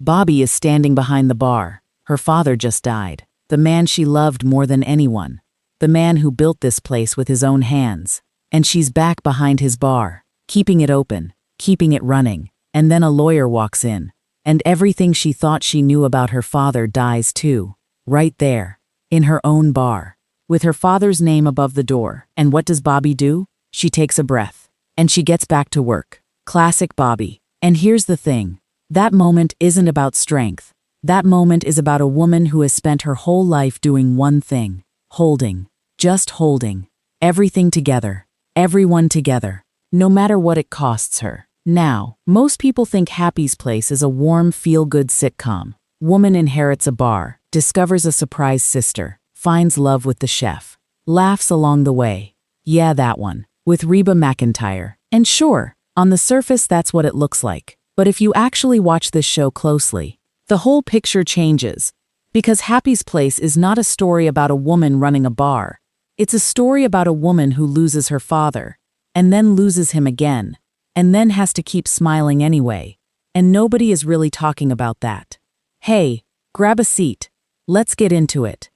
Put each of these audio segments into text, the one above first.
Bobbie is standing behind the bar. Her father just died. The man she loved more than anyone. The man who built this place with his own hands. And she's back behind his bar, keeping it open, keeping it running. And then a lawyer walks in. And everything she thought she knew about her father dies too. Right there. In her own bar. With her father's name above the door. And what does Bobbie do? She takes a breath. And she gets back to work. Classic Bobbie. And here's the thing. That moment isn't about strength. That moment is about a woman who has spent her whole life doing one thing. Holding. Just holding. Everything together. Everyone together. No matter what it costs her. Now, most people think Happy's Place is a warm, feel-good sitcom. Woman inherits a bar, discovers a surprise sister, finds love with the chef, laughs along the way. Yeah, that one. With Reba McEntire. And sure, on the surface that's what it looks like. But if you actually watch this show closely, the whole picture changes. Because Happy's Place is not a story about a woman running a bar. It's a story about a woman who loses her father, and then loses him again, and then has to keep smiling anyway. And nobody is really talking about that. Hey, grab a seat. Let's get into it.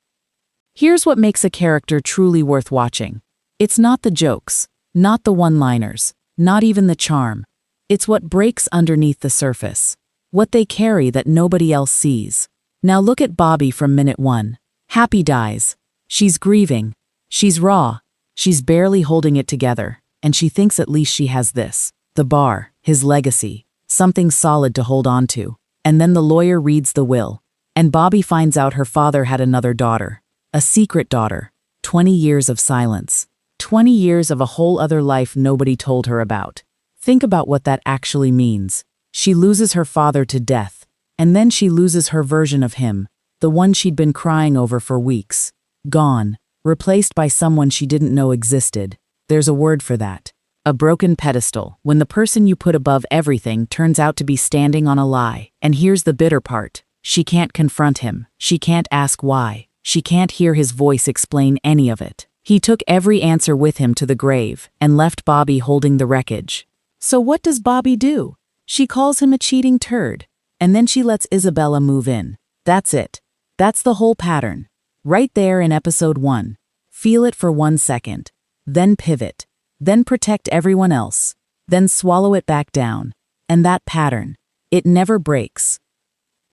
Here's what makes a character truly worth watching. It's not the jokes, not the one-liners, not even the charm. It's what breaks underneath the surface. What they carry that nobody else sees. Now look at Bobbie from minute one. Happy dies. She's grieving. She's raw. She's barely holding it together. And she thinks at least she has this. The bar, his legacy. Something solid to hold on to. And then the lawyer reads the will. And Bobbie finds out her father had another daughter. A secret daughter. 20 years of silence. 20 years of a whole other life nobody told her about. Think about what that actually means. She loses her father to death, and then she loses her version of him, the one she'd been crying over for weeks. Gone, replaced by someone she didn't know existed. There's a word for that. A broken pedestal, when the person you put above everything turns out to be standing on a lie. And here's the bitter part. She can't confront him. She can't ask why. She can't hear his voice explain any of it. He took every answer with him to the grave, and left Bobbie holding the wreckage. So what does Bobbie do? She calls him a cheating turd, and then she lets Isabella move in. That's it. That's the whole pattern. Right there in episode 1. Feel it for 1 second. Then pivot. Then protect everyone else. Then swallow it back down. And that pattern. It never breaks.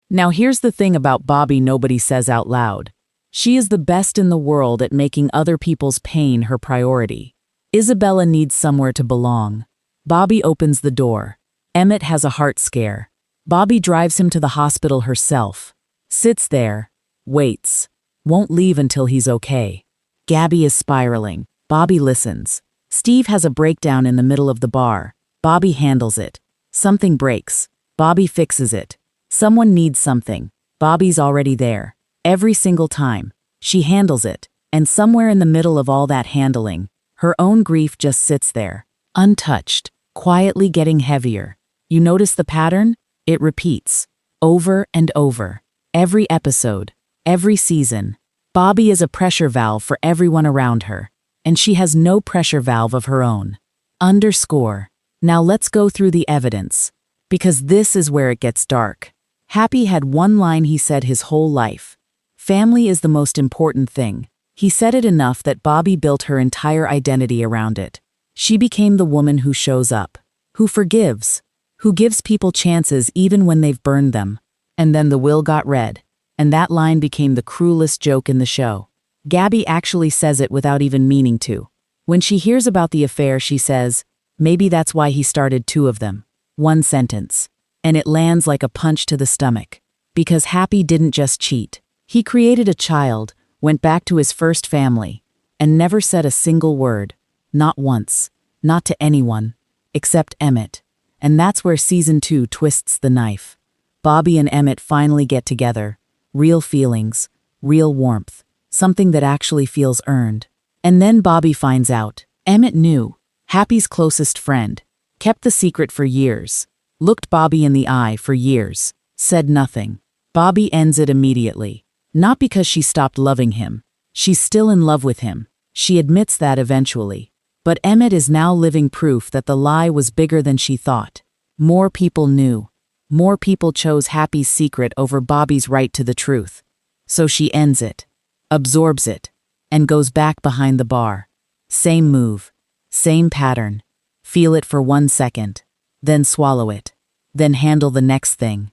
Now here's the thing about Bobbie nobody says out loud. She is the best in the world at making other people's pain her priority. Isabella needs somewhere to belong. Bobbie opens the door. Emmett has a heart scare. Bobbie drives him to the hospital herself. Sits there. Waits. Won't leave until he's okay. Gabby is spiraling. Bobbie listens. Steve has a breakdown in the middle of the bar. Bobbie handles it. Something breaks. Bobbie fixes it. Someone needs something. Bobbie's already there. Every single time. She handles it. And somewhere in the middle of all that handling, her own grief just sits there. Untouched. Quietly getting heavier. You notice the pattern? It repeats. Over and over. Every episode. Every season. Bobbie is a pressure valve for everyone around her. And she has no pressure valve of her own. Underscore. Now let's go through the evidence. Because this is where it gets dark. Happy had one line he said his whole life. Family is the most important thing. He said it enough that Bobbie built her entire identity around it. She became the woman who shows up, who forgives, who gives people chances even when they've burned them. And then the will got read, and that line became the cruelest joke in the show. Gabby actually says it without even meaning to. When she hears about the affair, she says, maybe that's why he started 2 of them. 1 sentence. And it lands like a punch to the stomach. Because Happy didn't just cheat. He created a child, went back to his first family, and never said a single word. Not once. Not to anyone. Except Emmett. And that's where season 2 twists the knife. Bobbie and Emmett finally get together. Real feelings. Real warmth. Something that actually feels earned. And then Bobbie finds out. Emmett knew. Happy's closest friend. Kept the secret for years. Looked Bobbie in the eye for years. Said nothing. Bobbie ends it immediately. Not because she stopped loving him. She's still in love with him. She admits that eventually. But Emmett is now living proof that the lie was bigger than she thought. More people knew. more people chose Happy's secret over Bobbie's right to the truth. So she ends it, absorbs it, and goes back behind the bar. Same move, same pattern. Feel it for 1 second, then swallow it, then handle the next thing.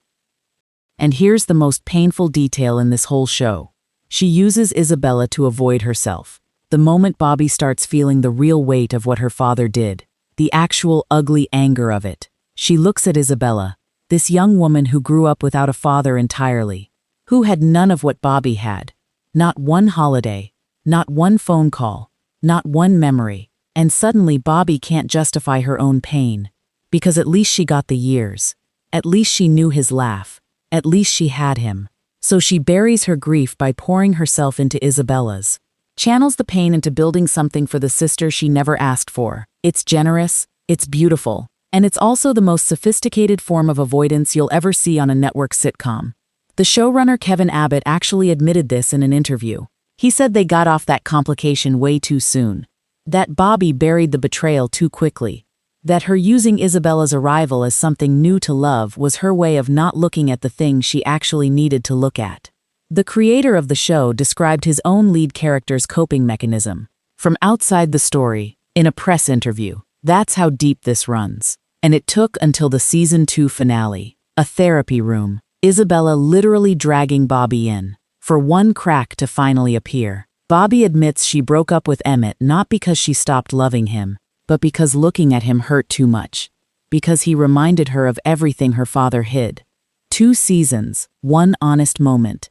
And here's the most painful detail in this whole show. She uses Isabella to avoid herself. The moment Bobbie starts feeling the real weight of what her father did, the actual ugly anger of it, she looks at Isabella, this young woman who grew up without a father entirely, who had none of what Bobbie had. Not one holiday, not one phone call, not one memory. And suddenly Bobbie can't justify her own pain, because at least she got the years. At least she knew his laugh. At least she had him. So she buries her grief by pouring herself into Isabella's. Channels the pain into building something for the sister she never asked for. It's generous, it's beautiful, and it's also the most sophisticated form of avoidance you'll ever see on a network sitcom. The showrunner Kevin Abbott actually admitted this in an interview. He said they got off that complication way too soon. That Bobbie buried the betrayal too quickly. That her using Isabella's arrival as something new to love was her way of not looking at the thing she actually needed to look at. The creator of the show described his own lead character's coping mechanism. From outside the story, in a press interview, that's how deep this runs. And it took until the season 2 finale, a therapy room, Isabella literally dragging Bobbie in, for one crack to finally appear. Bobbie admits she broke up with Emmett not because she stopped loving him, but because looking at him hurt too much. Because he reminded her of everything her father hid. 2 seasons, 1 honest moment.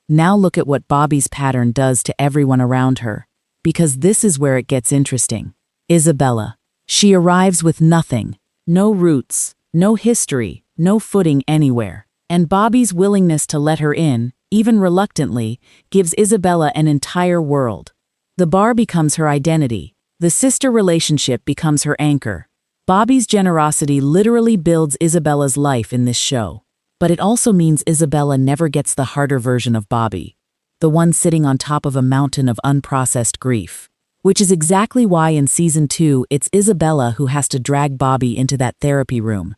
Now look at what Bobbie's pattern does to everyone around her. Because this is where it gets interesting. Isabella. She arrives with nothing. No roots, no history, no footing anywhere. And Bobbie's willingness to let her in, even reluctantly, gives Isabella an entire world. The bar becomes her identity. The sister relationship becomes her anchor. Bobbie's generosity literally builds Isabella's life in this show. But it also means Isabella never gets the harder version of Bobbie, the one sitting on top of a mountain of unprocessed grief. Which is exactly why in season 2 it's Isabella who has to drag Bobbie into that therapy room.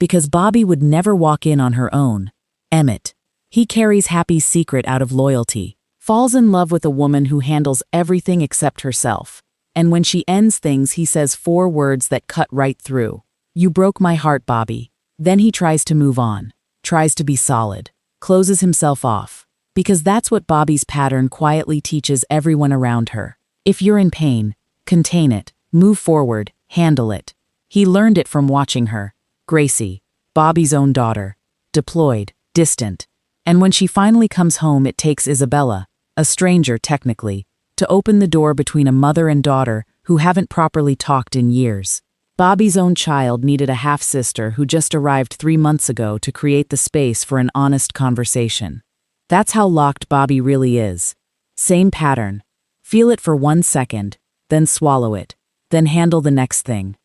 Because Bobbie would never walk in on her own. Emmett. He carries Happy's secret out of loyalty, falls in love with a woman who handles everything except herself. And when she ends things, he says 4 words that cut right through. You broke my heart, Bobbie. Then he tries to move on, tries to be solid, closes himself off. Because that's what Bobbie's pattern quietly teaches everyone around her. If you're in pain, contain it, move forward, handle it. He learned it from watching her, Gracie, Bobbie's own daughter, deployed, distant. And when she finally comes home, it takes Isabella, a stranger technically, to open the door between a mother and daughter who haven't properly talked in years. Bobbie's own child needed a half-sister who just arrived 3 months ago to create the space for an honest conversation. That's how locked Bobbie really is. Same pattern. Feel it for 1 second, then swallow it, then handle the next thing.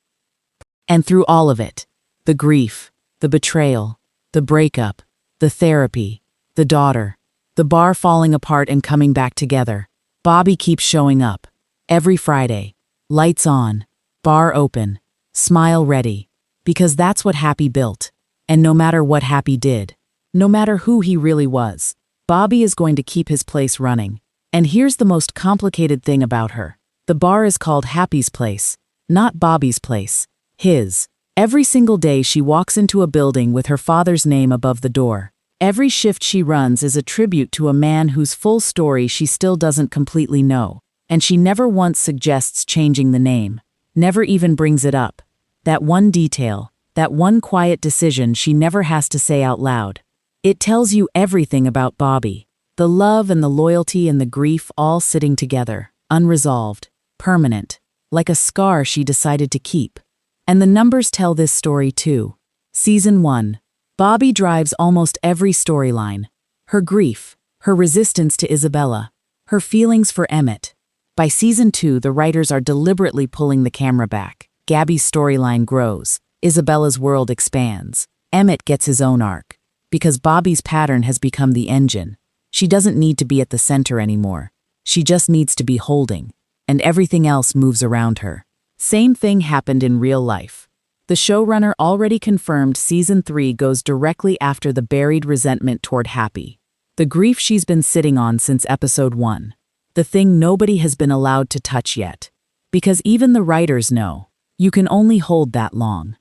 And through all of it, the grief, the betrayal, the breakup, the therapy, the daughter, the bar falling apart and coming back together, Bobbie keeps showing up. Every Friday, lights on, bar open, smile ready. Because that's what Happy built. And no matter what Happy did, no matter who he really was, Bobbie is going to keep his place running. And here's the most complicated thing about her. The bar is called Happy's place, not Bobbie's place. His. Every single day she walks into a building with her father's name above the door. Every shift she runs is a tribute to a man whose full story she still doesn't completely know. And she never once suggests changing the name. Never even brings it up. That one detail, that one quiet decision she never has to say out loud. It tells you everything about Bobbie. The love and the loyalty and the grief all sitting together, unresolved, permanent, like a scar she decided to keep. And the numbers tell this story too. Season 1. Bobbie drives almost every storyline. Her grief, her resistance to Isabella, her feelings for Emmett. By season 2, the writers are deliberately pulling the camera back. Gabby's storyline grows. Isabella's world expands. Emmett gets his own arc. Because Bobbie's pattern has become the engine. She doesn't need to be at the center anymore. She just needs to be holding. And everything else moves around her. Same thing happened in real life. The showrunner already confirmed Season 3 goes directly after the buried resentment toward Happy. The grief she's been sitting on since Episode 1. The thing nobody has been allowed to touch yet. Because even the writers know, you can only hold that long.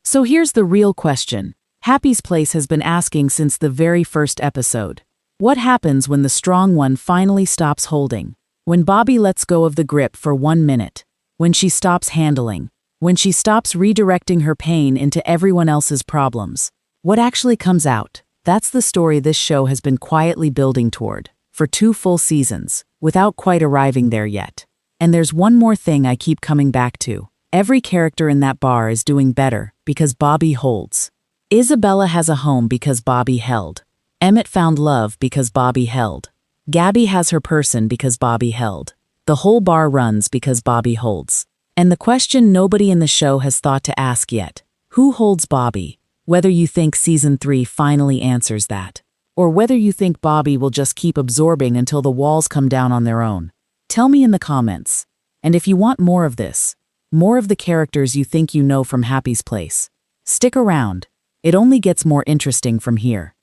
So here's the real question. Happy's Place has been asking since the very first episode. What happens when the strong one finally stops holding? When Bobbie lets go of the grip for 1 minute? When she stops handling? When she stops redirecting her pain into everyone else's problems? What actually comes out? That's the story this show has been quietly building toward, for 2 full seasons, without quite arriving there yet. And there's one more thing I keep coming back to. Every character in that bar is doing better because Bobbie holds. Isabella has a home because Bobbie held. Emmett found love because Bobbie held. Gabby has her person because Bobbie held. The whole bar runs because Bobbie holds. And the question nobody in the show has thought to ask yet, who holds Bobbie? Whether you think Season 3 finally answers that, or whether you think Bobbie will just keep absorbing until the walls come down on their own. Tell me in the comments. And if you want more of this, more of the characters you think you know from Happy's Place, stick around. It only gets more interesting from here.